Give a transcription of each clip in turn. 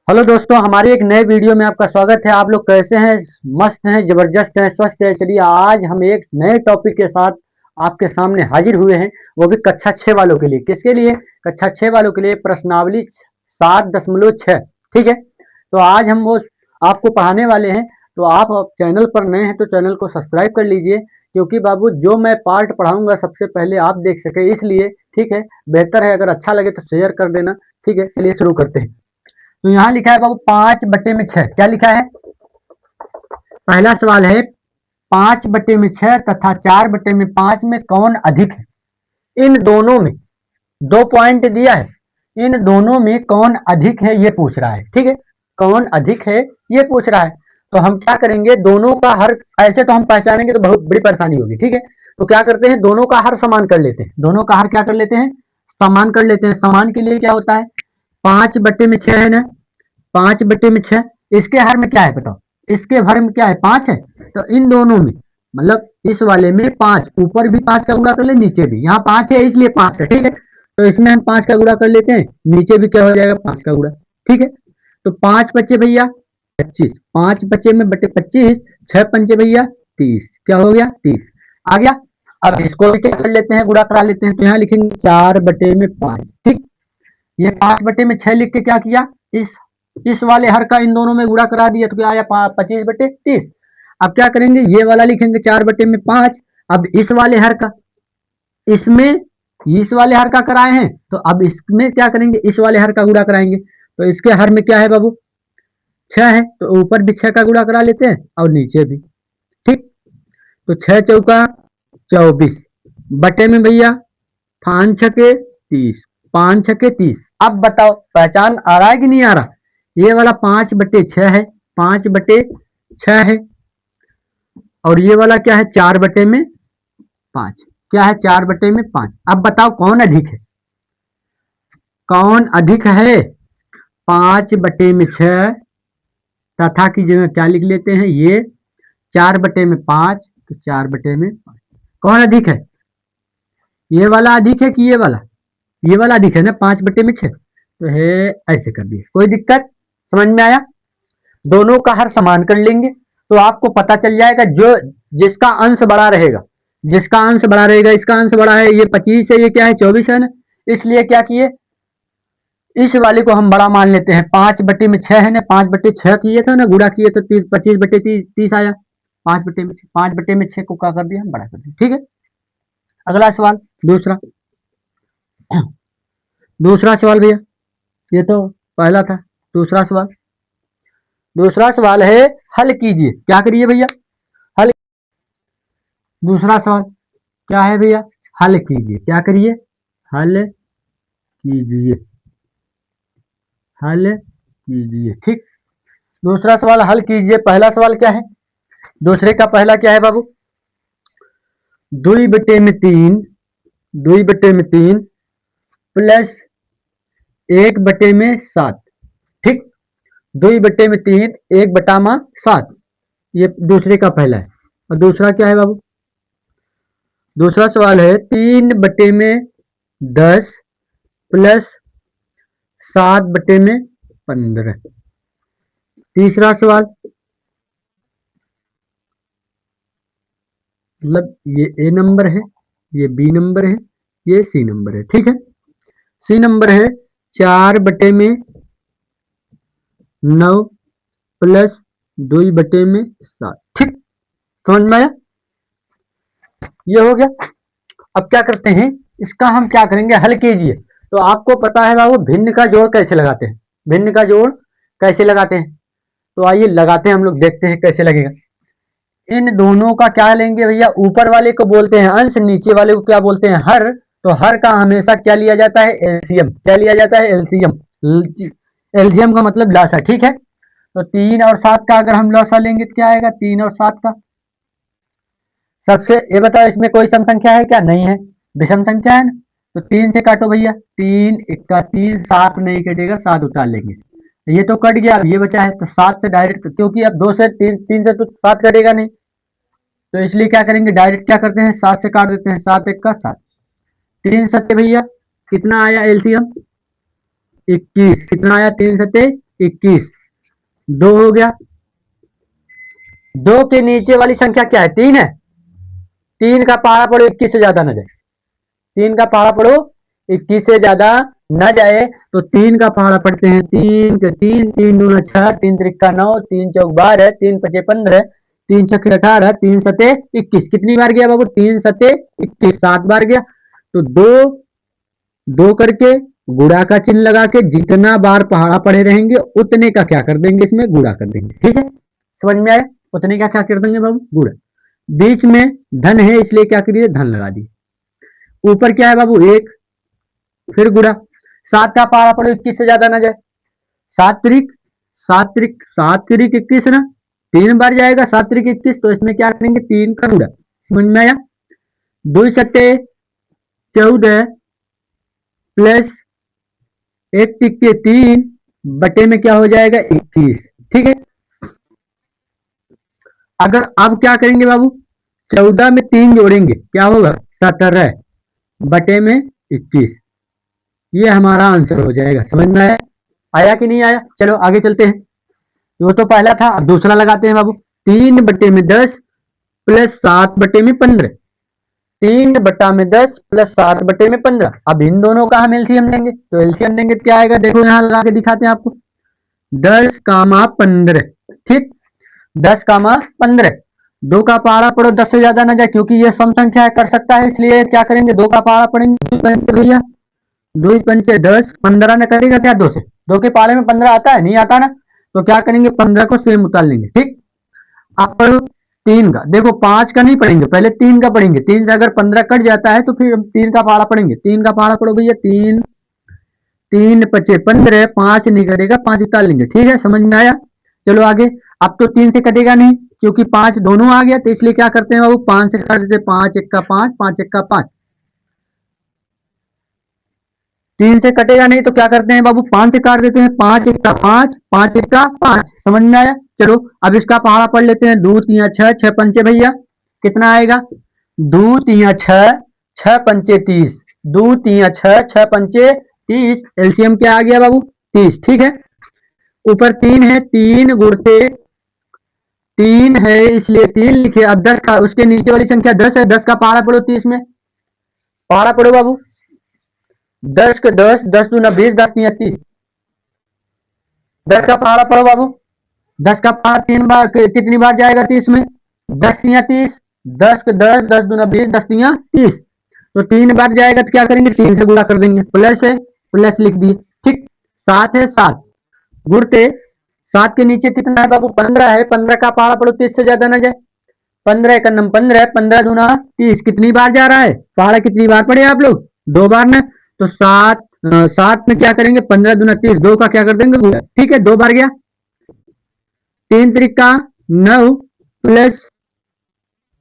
Hello दोस्तों, हमारे एक नए वीडियो में आपका स्वागत है। आप लोग कैसे हैं? मस्त हैं, जबरदस्त हैं, स्वस्थ हैं। चलिए आज हम एक नए टॉपिक के साथ आपके सामने हाजिर हुए हैं, वो भी कक्षा 6 वालों के लिए। किसके लिए? कक्षा 6 वालों के लिए, प्रश्नावली 7.6। ठीक है, तो आज हम वो आपको पढ़ाने वाले हैं। तो आप चैनल पर नए हैं तो चैनल को सब्सक्राइब कर लीजिए, क्योंकि बाबू जो मैं पार्ट पढ़ाऊंगा सबसे पहले आप देख सके, इसलिए। ठीक है, बेहतर है, अगर अच्छा लगे तो शेयर कर देना। ठीक है, चलिए शुरू करते हैं। तो यहाँ लिखा है बाबू 5/6। क्या लिखा है? पहला सवाल है, 5/6 तथा 4/5 में कौन अधिक है? इन दोनों में दो पॉइंट दिया है, इन दोनों में कौन अधिक है ये पूछ रहा है। ठीक है, कौन अधिक है ये पूछ रहा है। तो हम क्या करेंगे, दोनों का हर, ऐसे तो हम पहचानेंगे तो बहुत बड़ी परेशानी होगी। ठीक है, तो क्या करते हैं, दोनों का हर समान कर लेते हैं। दोनों का हर क्या कर लेते हैं? समान कर लेते हैं। समान के लिए क्या होता है? 5/6 है ना, 5/6। इसके हर में क्या है बताओ? इसके हर में क्या है? 5 है। तो इन दोनों में, मतलब इस वाले में 5, ऊपर भी 5 का गुणा कर ले, नीचे भी। यहाँ 5 है इसलिए 5 है। ठीक है, तो इसमें हम 5 का गुणा कर लेते हैं, नीचे भी क्या हो जाएगा? 5 का गुणा। ठीक है, तो 5 बचे भैया 25, 5 बचे में बटे 25, 6 पंचे भैया 30। क्या हो गया? 30 आ गया। अब इसको भी क्या कर लेते हैं? गुणा करा लेते हैं। तो यहाँ लिखेंगे 4/5। ठीक, ये 5/6 लिख के क्या किया, इस वाले हर का इन दोनों में गुणा करा दिया, तो क्या आया? 25/30। अब क्या करेंगे, ये वाला लिखेंगे 4/5। अब इस वाले हर का, इसमें इस वाले हर का कराए हैं, तो अब इसमें क्या करेंगे? इस वाले हर का गुणा कराएंगे। तो इसके हर में क्या है बाबू? 6 है, तो ऊपर भी 6 का गुणा करा लेते हैं और नीचे भी। ठीक, तो 6 चौका 24, बटे में भैया 5 छके 30, 5 छके 30। अब बताओ पहचान आ रहा है कि नहीं आ रहा? ये वाला 5/6 है, 5/6 है। और ये वाला क्या है? 4/5। क्या है? 4/5। अब बताओ कौन अधिक है? कौन अधिक है? 5/6 तथा की जगह क्या लिख लेते हैं? ये 4/5, तो 4/5। कौन अधिक है? ये वाला अधिक है कि ये वाला? ये वाला अधिक है ना, 5/6। तो है, ऐसे कर दिए। कोई दिक्कत? समझ में आया? दोनों का हर समान कर लेंगे तो आपको पता चल जाएगा, जो जिसका अंश बड़ा रहेगा, जिसका अंश बड़ा रहेगा। इसका अंश बड़ा है, ये 25 है, ये क्या है? 24 है ना। इसलिए क्या किए, इस वाले को हम बड़ा मान लेते हैं। 5/6 है ना, 5/6 किए थे ना, गुणा किए तो 25/30 आया। 5/6 को क्या कर दिया? हम बड़ा कर दिया। ठीक है, अगला सवाल, दूसरा। दूसरा सवाल भैया, ये तो पहला था। दूसरा सवाल, दूसरा सवाल है, हल कीजिए। क्या करिए भैया? हल। दूसरा सवाल क्या है भैया? हल कीजिए। क्या करिए? हल कीजिए, हल कीजिए। ठीक, दूसरा सवाल हल कीजिए। पहला सवाल क्या है? दूसरे का पहला क्या है बाबू? 2/3, 2/3 प्लस 1/7। ठीक, 2/3, 1/7। ये दूसरे का पहला है। और दूसरा क्या है बाबू? दूसरा सवाल है 3/10 प्लस 7/15। तीसरा सवाल, मतलब ये ए नंबर है, ये बी नंबर है, ये सी नंबर है। ठीक है, सी नंबर है 4/9 प्लस 2/7। ठीक, समझ में आया? ये हो गया। अब क्या करते हैं, इसका हम क्या करेंगे? हल कीजिए। तो आपको पता है बाबू, भिन्न का जोड़ कैसे लगाते हैं? भिन्न का जोड़ कैसे लगाते हैं? तो आइए लगाते हैं, हम लोग देखते हैं कैसे लगेगा। इन दोनों का क्या लेंगे भैया? ऊपर वाले को बोलते हैं अंश, नीचे वाले को क्या बोलते हैं? हर। तो हर का हमेशा क्या लिया जाता है? एलसीएम। क्या लिया जाता है? एलसीएम। एलसीएम का मतलब लासा। ठीक है, तो 3 और 7 का अगर हम लॉसा लेंगे तो क्या आएगा? 3 और 7 का। सबसे ये बताओ, इसमें कोई सम संख्या है क्या? नहीं है, विषम संख्या है ना। तो 3 से काटो भैया, 3 इक्का 3, 7 नहीं कटेगा, 7 उतार लेंगे। ये तो कट गया, अब ये बचा है, तो 7 से डायरेक्ट, क्योंकि अब 2 से 3, 3 से तो 7 कटेगा नहीं, तो इसलिए क्या करेंगे? डायरेक्ट क्या करते हैं? 7 से काट देते हैं। 7 इक्का 7, 3 सत्ते भैया कितना आया एलसीएम? 21। कितना आया? 3 सत्ते 21, 2 हो गया। 2 के नीचे वाली संख्या क्या है? 3 है। 3 का पहाड़ा पढ़ो 21 से ज्यादा न जाए। 3 का पहाड़ा पढ़ो 21 से ज्यादा न जाए तो 3 का पहाड़ा पढ़ते हैं। 3 के 3, 3 दूना 6, 3 त्रिका 9, 3 चौक 12, 3 पचे 15, 3 छक्के 18, 3 सते 21। कितनी बार गया बाबू? 3 सते 21, 7 बार गया। तो दो दो करके गुणा का चिन्ह लगा के जितना बार पहाड़ा पड़े रहेंगे उतने का क्या कर देंगे? इसमें गुणा कर देंगे। ठीक है, समझ में आया? उतने का क्या कर देंगे बाबू? गुणा। बीच में धन है इसलिए क्या करिए? धन लगा दिए। ऊपर क्या है बाबू? 1, फिर गुणा। 7 का पहाड़ा पड़ो 21 से ज्यादा ना जाए। 7 त्रिक 7 त्रिक 21 ना, 3 बार जाएगा 7 त्रिक 21, तो इसमें क्या करेंगे? 3 का गुणा। समझ में आया? 2 सत्ते 14 प्लस 1 टिक्के 3 बटे में क्या हो जाएगा? 21। ठीक है, अगर अब क्या करेंगे बाबू? 14 में 3 जोड़ेंगे, क्या होगा? 17 बटे में 21। ये हमारा आंसर हो जाएगा। समझ में आया? आया कि नहीं आया? चलो आगे चलते हैं। वो तो पहला था, अब दूसरा लगाते हैं बाबू। 3 बटे में 10 प्लस 7 बटे में 15। 3 बटा में 10 प्लस 7 बटे में 15। अब इन दोनों का हम एलसीएम लेंगे, तो एलसीएम लेंगे तो क्या आएगा? देखो यहां लगा के दिखाते हैं आपको। 10 कामा 15। ठीक, 10 कामा 15। 2 का पहाड़ा पढ़ो 10 से ज्यादा ना जाए, क्योंकि ये सम संख्या है, कर सकता है, इसलिए क्या करेंगे? 2 का पहाड़ा पढ़ेंगे भैया। 2 पंचे 10, 15 न करेगा क्या? 2 से 2 के पहाड़े में 15 आता है? नहीं आता ना, तो क्या करेंगे? 15 को सेम उतार लेंगे। ठीक, अब पढ़ो 3 का। देखो 5 का नहीं पढ़ेंगे, पहले 3 का पढ़ेंगे। 3 से अगर 15 कट जाता है तो फिर 3 का पहाड़ा पढ़ेंगे। 3 का पहाड़ा पढ़ो भैया। 3 3 पचे 15, 5 नहीं कटेगा, 5 उतार लेंगे। ठीक है, समझ में आया? चलो आगे। अब तो 3 से कटेगा नहीं, क्योंकि 5 दोनों आ गया, तो इसलिए क्या करते हैं बाबू? 5 से काट देते। 5 1 का 5, 5 1 का 5। 3 से कटेगा नहीं तो क्या करते हैं बाबू? 5 से काट देते हैं। 5 1 का 5, 5 1 का 5। समझ में आया? चलो अब इसका पहाड़ा पढ़ लेते हैं। 2 3 6, 6 पंचे भैया कितना आएगा? 2 3 6, 6 पंचे 30। 2 3 6, 6 पंचे 30। एलसीएम क्या आ गया बाबू? 30। ठीक है, ऊपर 3 है, 3 गुणते 3 है इसलिए 3 लिखे। अब 10 का, उसके नीचे वाली संख्या 10 है, 10 का पहाड़ा पढ़ो 30 में। पहाड़ा पढ़ो बाबू। 10 के 10, 10 दूना 20, 10 तीन 30। 10 का पहाड़ा पढ़ो बाबू। 10 का पहाड़ा 3 बार कितनी बार जाएगा? 30 में। 10 तीन 30, 10 के 10, 10 दूना 20, 10 तीन 30। तो 3 बार जाएगा तो क्या करेंगे? 3 से गुणा कर देंगे। प्लस है, प्लस लिख दिए। ठीक, 7 है 7 गुणते 7 के नीचे कितना है बाबू? 15 है। 15 का पहाड़ा पढ़ो 30 से ज्यादा ना जाए। 15 का नम 15, 15 दूना 30। कितनी बार जा रहा है पहाड़ा? कितनी बार पढ़े आप लोग? 2 बार ना, तो 7 में क्या करेंगे? 15 दूना 30, 2 का क्या कर देंगे? ठीक है, 2 बार गया। 3 त्रिका 9 प्लस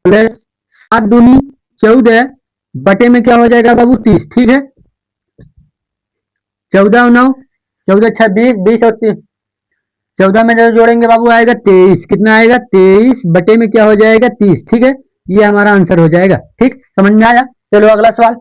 प्लस 7 दूनी 14 बटे में क्या हो जाएगा बाबू? 30। ठीक है, 14 9, 14 26, 20 और 30। 14 में जब जोड़ेंगे बाबू आएगा 23। कितना आएगा? 23 बटे में क्या हो जाएगा? 30। ठीक है, ये हमारा आंसर हो जाएगा। ठीक, समझ में आया? चलो अगला सवाल।